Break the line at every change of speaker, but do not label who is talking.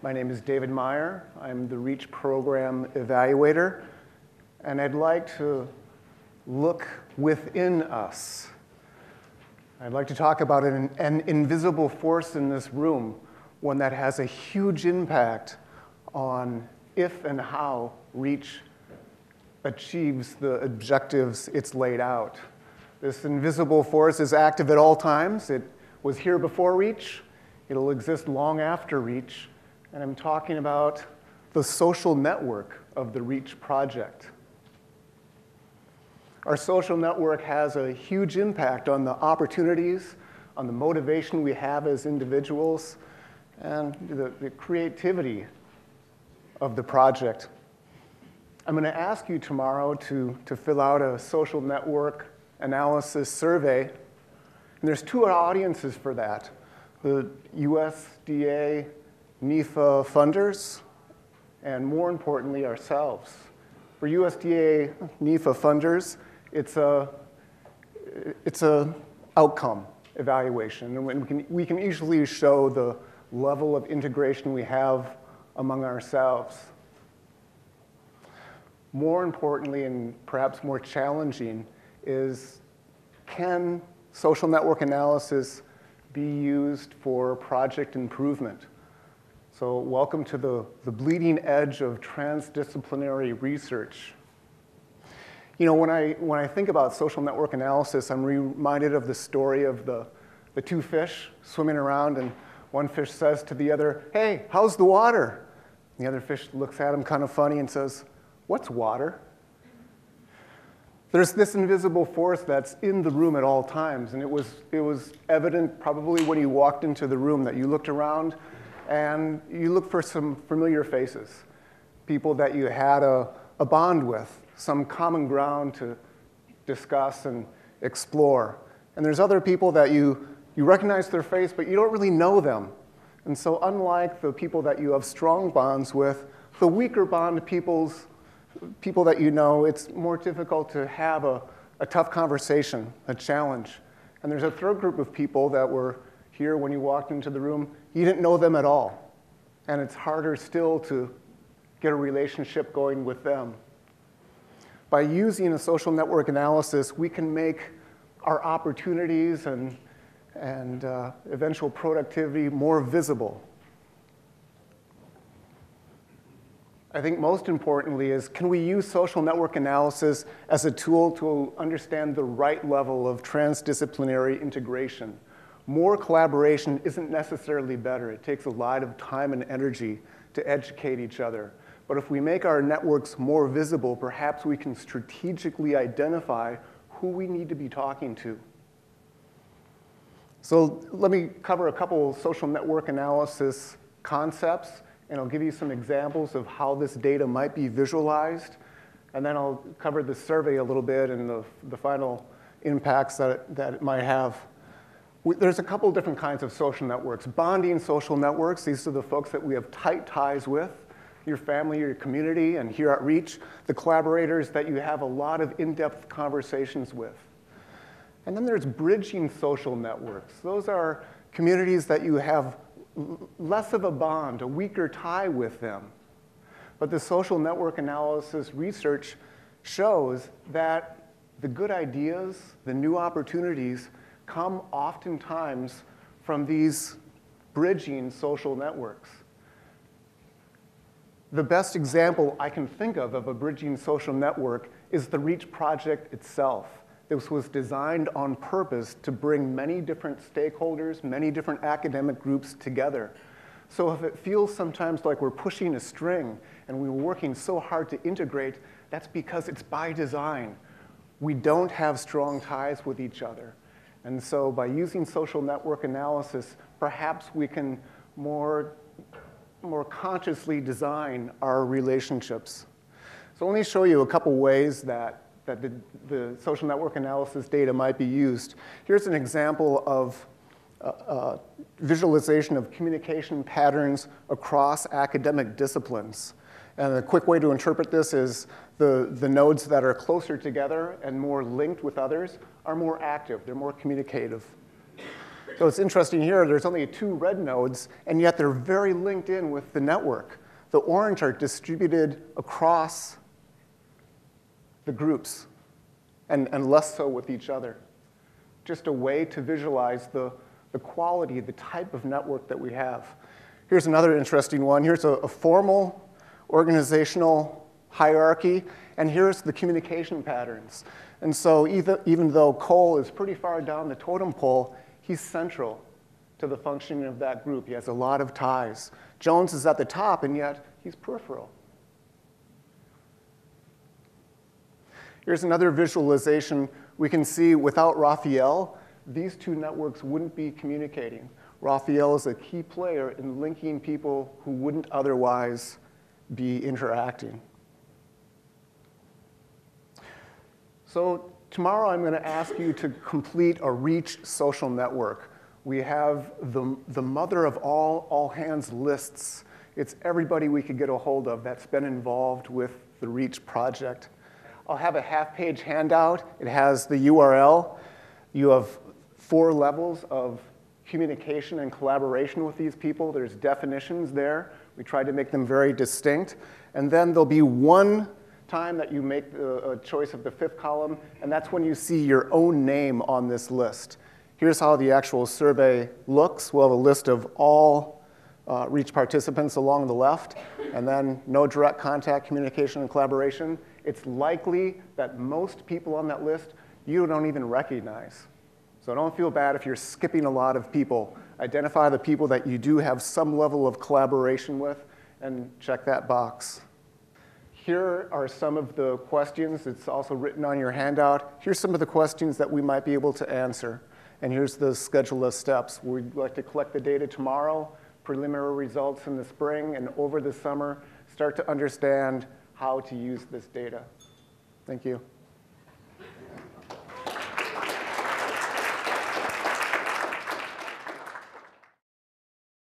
My name is David Meyer. I'm the REACCH program evaluator, and I'd like to look within us. I'd like to talk about an invisible force in this room, one that has a huge impact on if and how REACCH achieves the objectives it's laid out. This invisible force is active at all times. It was here before REACCH. It'll exist long after REACCH. And I'm talking about the social network of the REACCH project. Our social network has a huge impact on the opportunities, on the motivation we have as individuals, and the creativity of the project. I'm going to ask you tomorrow to fill out a social network analysis survey. And there's two audiences for that: the USDA NIFA funders, and more importantly, ourselves. For USDA NIFA funders, it's a outcome evaluation, and we can easily show the level of integration we have among ourselves. More importantly, and perhaps more challenging, is can social network analysis be used for project improvement? So welcome to the bleeding edge of transdisciplinary research. You know, when I think about social network analysis, I'm reminded of the story of the two fish swimming around, and one fish says to the other, "Hey, how's the water?" And the other fish looks at him kind of funny and says, "What's water?" There's this invisible force that's in the room at all times, and it was evident probably when you walked into the room that you looked around and you looked for some familiar faces, people that you had a bond with, some common ground to discuss and explore. And there's other people that you recognize their face, but you don't really know them. And so unlike the people that you have strong bonds with, the weaker bond people that you know, it's more difficult to have a tough conversation, a challenge. And there's a third group of people that were here when you walked into the room. You didn't know them at all. And it's harder still to get a relationship going with them. By using a social network analysis, we can make our opportunities and eventual productivity more visible. I think most importantly is, can we use social network analysis as a tool to understand the right level of transdisciplinary integration? More collaboration isn't necessarily better. It takes a lot of time and energy to educate each other. But if we make our networks more visible, perhaps we can strategically identify who we need to be talking to. So let me cover a couple social network analysis concepts, and I'll give you some examples of how this data might be visualized. And then I'll cover the survey a little bit and the final impacts that it might have. There's a couple different kinds of social networks. Bonding social networks, these are the folks that we have tight ties with, your family, your community, and here at REACCH, the collaborators that you have a lot of in-depth conversations with. And then there's bridging social networks. Those are communities that you have less of a bond, a weaker tie with them. But the social network analysis research shows that the good ideas, the new opportunities, come oftentimes from these bridging social networks. The best example I can think of a bridging social network is the REACCH project itself. This was designed on purpose to bring many different stakeholders, many different academic groups together. So if it feels sometimes like we're pushing a string and we're working so hard to integrate, that's because it's by design. We don't have strong ties with each other. And so by using social network analysis, perhaps we can more consciously design our relationships. So let me show you a couple ways that the social network analysis data might be used. Here's an example of visualization of communication patterns across academic disciplines. And a quick way to interpret this is the nodes that are closer together and more linked with others are more active. They're more communicative. So So it's interesting here, there's only 2 red nodes, and yet they're very linked in with the network. The orange are distributed across the groups, and less so with each other. Just a way to visualize the quality, the type of network that we have. Here's another interesting one. Here's a formal organizational hierarchy, and here's the communication patterns. And so even though Cole is pretty far down the totem pole, he's central to the functioning of that group. He has a lot of ties. Jones is at the top, and yet he's peripheral. Here's another visualization. We can see without Raphael, these 2 networks wouldn't be communicating. Raphael is a key player in linking people who wouldn't otherwise be interacting. So tomorrow I'm going to ask you to complete a REACCH social network. We have the mother of all hands lists. It's everybody we could get a hold of that's been involved with the REACCH project. I'll have a half-page handout. It has the URL. You have 4 levels of communication and collaboration with these people. There's definitions there. We tried to make them very distinct. And then there'll be one time that you make a choice of the 5th column, and that's when you see your own name on this list. Here's how the actual survey looks. We'll have a list of all REACCH participants along the left, and then no direct contact, communication, and collaboration. It's likely that most people on that list you don't even recognize. So don't feel bad if you're skipping a lot of people. Identify the people that you do have some level of collaboration with, and check that box. Here are some of the questions. It's also written on your handout. Here's some of the questions that we might be able to answer. And here's the schedule of steps. We'd like to collect the data tomorrow, preliminary results in the spring, and over the summer, start to understand how to use this data. Thank you.